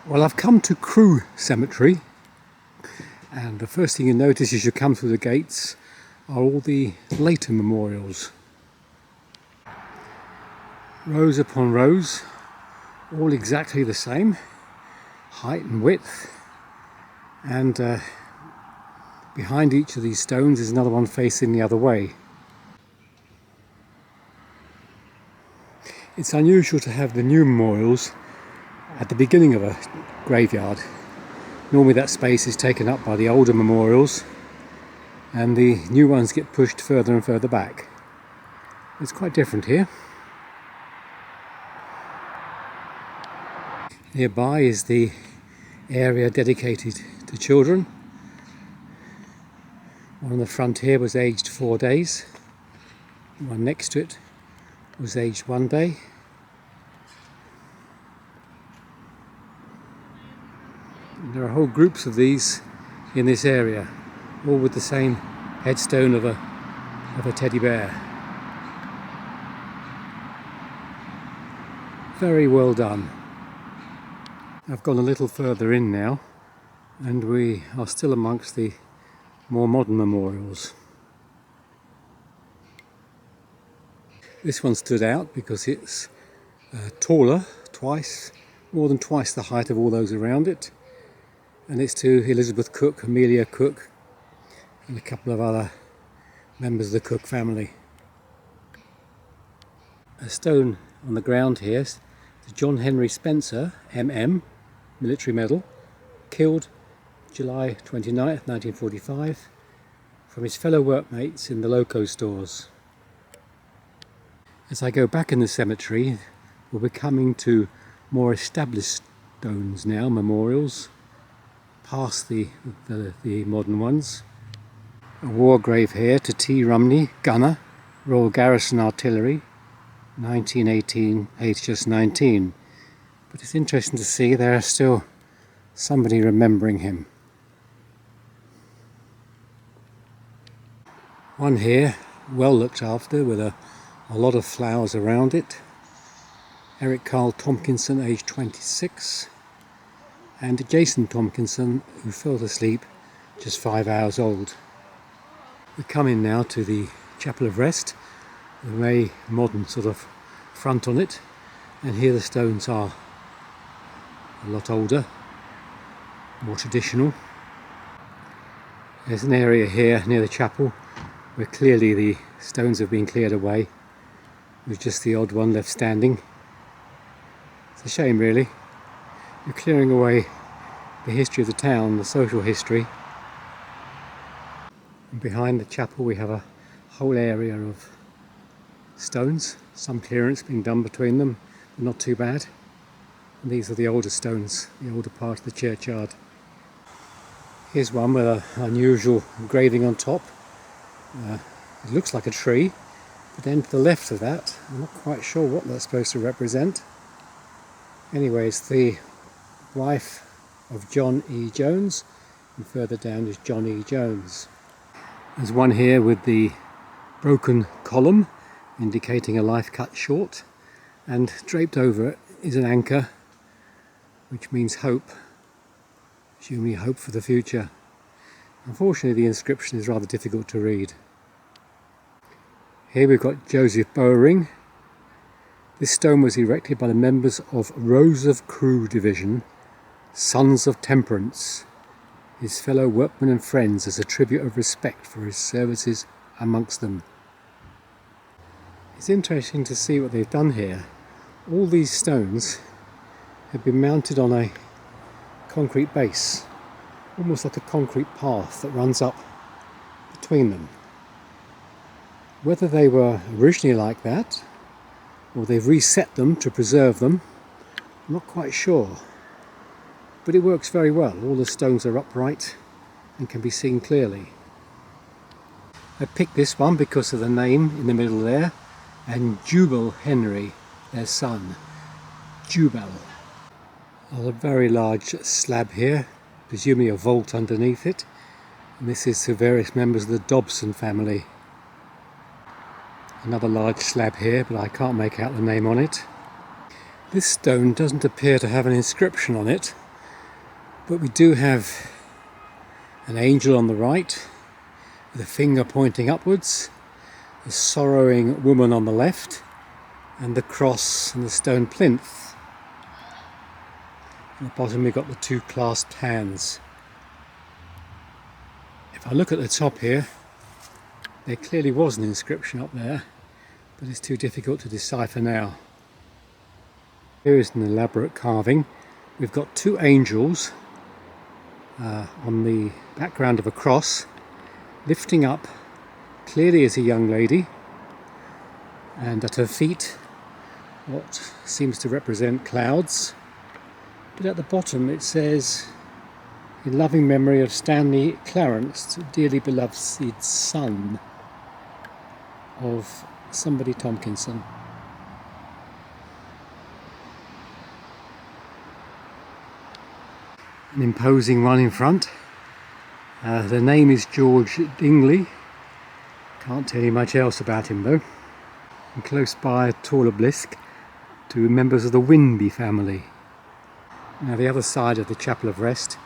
Well, I've come to Crewe Cemetery, and the first thing you notice as you come through the gates are all the later memorials. Rows upon rows, all exactly the same, height and width, and behind each of these stones is another one facing the other way. It's unusual to have the new memorials at the beginning of a graveyard. Normally that space is taken up by the older memorials and the new ones get pushed further and further back. It's quite different here. Nearby is the area dedicated to children. One on the front here was aged 4 days. The one next to it was aged 1 day. There are whole groups of these in this area, all with the same headstone of a teddy bear. Very well done. I've gone a little further in now, and we are still amongst the more modern memorials. This one stood out because it's taller, more than twice the height of all those around it. And it's to Elizabeth Cook, Amelia Cook, and a couple of other members of the Cook family. A stone on the ground here is to John Henry Spencer, MM, military medal, killed July 29th, 1945, from his fellow workmates in the loco stores. As I go back in the cemetery, we'll be coming to more established stones now, memorials, past the modern ones. A war grave here to T. Rumney, gunner, Royal Garrison Artillery, 1918, age just 19. But it's interesting to see there is still somebody remembering him. One here, well looked after, with a lot of flowers around it. Eric Carl Tompkinson, age 26. And Jason Tompkinson, who fell asleep just 5 hours old. We come in now to the Chapel of Rest, the very modern sort of front on it, and here the stones are a lot older, more traditional. There's an area here near the chapel where clearly the stones have been cleared away, with just the odd one left standing. It's a shame really. You're clearing away the history of the town, the social history. And behind the chapel we have a whole area of stones, some clearance being done between them, but not too bad. And these are the older stones, the older part of the churchyard. Here's one with an unusual engraving on top. It looks like a tree, but then to the left of that, I'm not quite sure what that's supposed to represent. Anyway, it's the wife of John E. Jones, and further down is John E. Jones. There's one here with the broken column, indicating a life cut short, and draped over it is an anchor, which means hope, presumably hope for the future. Unfortunately, the inscription is rather difficult to read. Here we've got Joseph Bowring. This stone was erected by the members of Rose of Crewe Division, Sons of Temperance, his fellow workmen and friends, as a tribute of respect for his services amongst them. It's interesting to see what they've done here. All these stones have been mounted on a concrete base, almost like a concrete path that runs up between them. Whether they were originally like that, or they've reset them to preserve them, I'm not quite sure. But it works very well. All the stones are upright and can be seen clearly. I picked this one because of the name in the middle there, and Jubal Henry, their son. Jubal. A very large slab here, presumably a vault underneath it. And this is to various members of the Dobson family. Another large slab here, but I can't make out the name on it. This stone doesn't appear to have an inscription on it, But we do have an angel on the right with a finger pointing upwards, a sorrowing woman on the left, and the cross and the stone plinth. At the bottom we've got the two clasped hands. If I look at the top here, there clearly was an inscription up there, but it's too difficult to decipher now. Here is an elaborate carving. We've got two angels on the background of a cross, lifting up clearly as a young lady, and at her feet what seems to represent clouds. But at the bottom it says, "In loving memory of Stanley Clarence, dearly beloved son of somebody Tompkinson." An imposing one in front. The name is George Dingley. Can't tell you much else about him though. And close by a tall obelisk to members of the Winby family. Now the other side of the Chapel of Rest,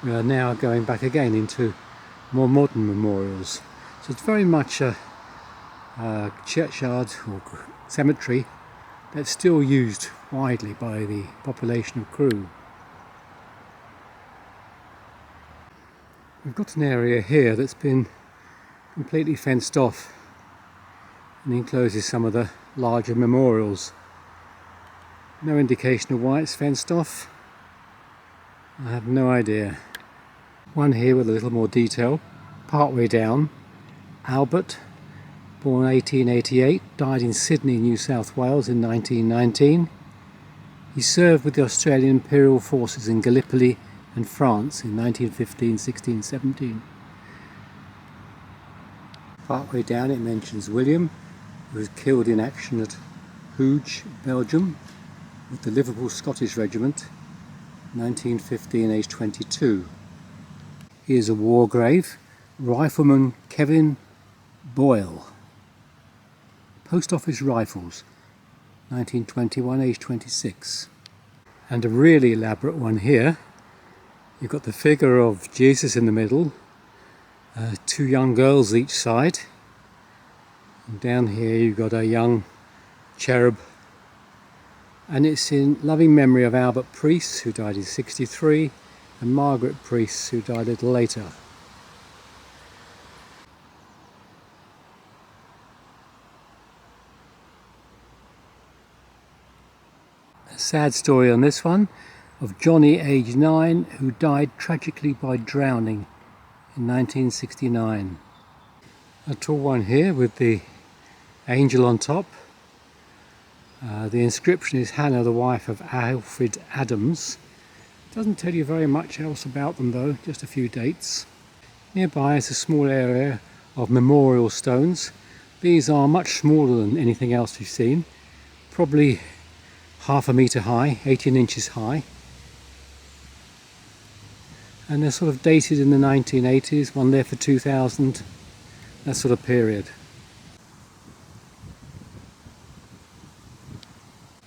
we are now going back again into more modern memorials. So it's very much a churchyard or cemetery that's still used widely by the population of Crewe. We've got an area here that's been completely fenced off and encloses some of the larger memorials. No indication of why it's fenced off. I have no idea. One here with a little more detail. Partway down, Albert, born 1888, died in Sydney, New South Wales in 1919. He served with the Australian Imperial Forces in Gallipoli and France in 1915, 16, 17. Partway down it mentions William, who was killed in action at Hooge, Belgium, with the Liverpool Scottish Regiment, 1915, age 22. Here's a war grave, Rifleman Kevin Boyle. Post Office Rifles, 1921, age 26. And a really elaborate one here. You've got the figure of Jesus in the middle, two young girls each side. And down here you've got a young cherub. And it's in loving memory of Albert Priest, who died in 63, and Margaret Priest, who died a little later. A sad story on this one, of Johnny, aged 9, who died tragically by drowning in 1969. A tall one here with the angel on top. The inscription is Hannah, the wife of Alfred Adams. Doesn't tell you very much else about them though, just a few dates. Nearby is a small area of memorial stones. These are much smaller than anything else we've seen. Probably half a metre high, 18 inches high. And they're sort of dated in the 1980s, one there for 2000, that sort of period.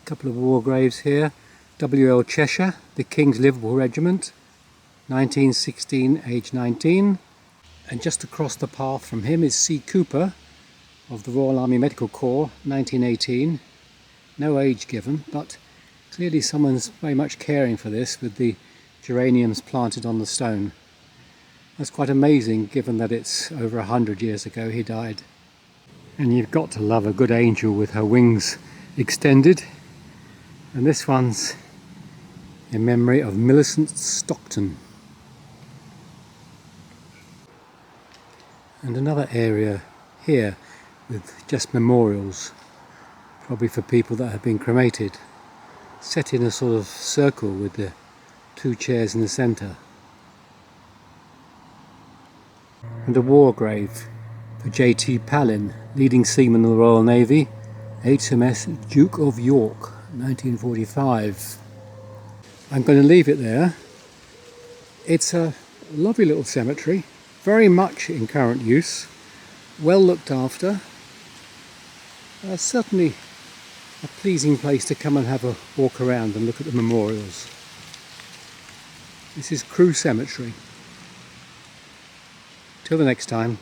A couple of war graves here. W.L. Cheshire, the King's Liverpool Regiment, 1916, age 19. And just across the path from him is C. Cooper of the Royal Army Medical Corps, 1918. No age given, but clearly someone's very much caring for this with the geraniums planted on the stone. That's quite amazing given that it's over 100 years ago he died. And you've got to love a good angel with her wings extended. And this one's in memory of Millicent Stockton. And another area here with just memorials, probably for people that have been cremated, set in a sort of circle with the two chairs in the centre. And a war grave for J.T. Palin, leading seaman of the Royal Navy, HMS Duke of York, 1945. I'm going to leave it there. It's a lovely little cemetery, very much in current use, well looked after. Certainly a pleasing place to come and have a walk around and look at the memorials. This is Crewe Cemetery. Till the next time.